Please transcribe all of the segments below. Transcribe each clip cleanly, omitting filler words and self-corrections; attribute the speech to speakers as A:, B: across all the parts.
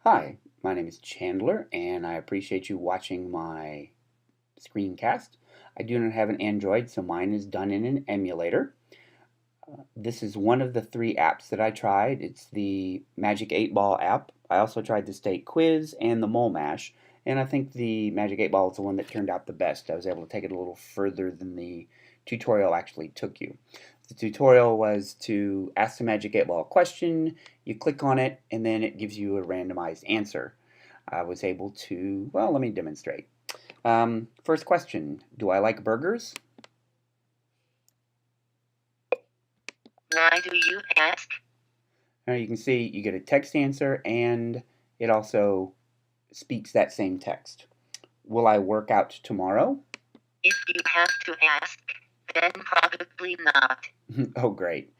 A: Hi, my name is Chandler, and I appreciate you watching my screencast. I do not have an Android, so mine is done in an emulator. This is one of the three apps that I tried. It's the Magic 8 Ball app. I also tried the State Quiz and the Mole Mash, and I think the Magic 8 Ball is the one that turned out the best. I was able to take it a little further than the tutorial actually took you. The tutorial was to ask the Magic 8 Ball a question, you click on it, and then it gives you a randomized answer. I was able to, well, let me demonstrate. First question, do I like burgers?
B: Why do you ask?
A: Now you can see you get a text answer and it also speaks that same text. Will I work out tomorrow?
B: If you have to ask, then probably not.
A: Oh, great.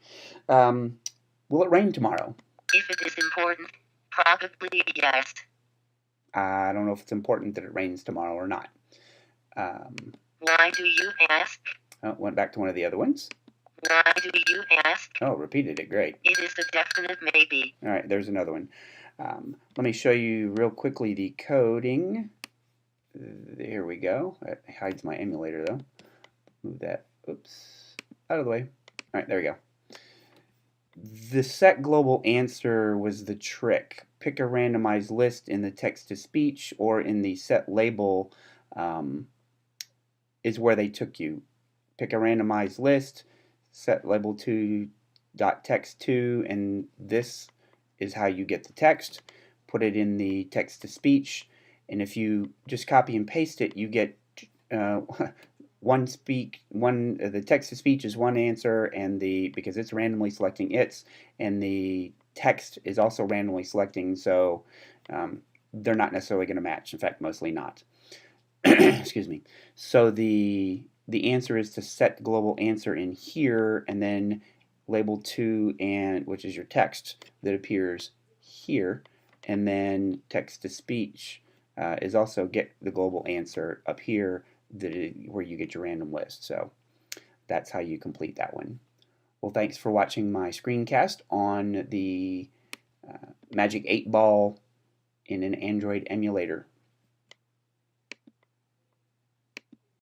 A: Will it rain tomorrow?
B: If it is important, probably yes.
A: I don't know if it's important that it rains tomorrow or not.
B: Why do you ask?
A: Went back to one of the other ones.
B: Why do you ask?
A: Oh, repeated it. Great.
B: It is a definite maybe.
A: All right, there's another one. Let me show you real quickly the coding. Here we go. It hides my emulator though. Move that, oops, out of the way. All right, there we go. The set global answer was the trick. Pick a randomized list in the text-to-speech or in the set label is where they took you. Pick a randomized list, set label to .text2, and this is how you get the text. Put it in the text-to-speech, and if you just copy and paste it, you get the text-to-speech is one answer, and because it's randomly selecting its, and the text is also randomly selecting, so they're not necessarily going to match. In fact, mostly not. Excuse me. So the answer is to set global answer in here, and then label 2, and which is your text that appears here, and then text-to-speech is also get the global answer up here where you get your random list. So that's how you complete that one. Well, thanks for watching my screencast on the Magic 8 Ball in an Android emulator.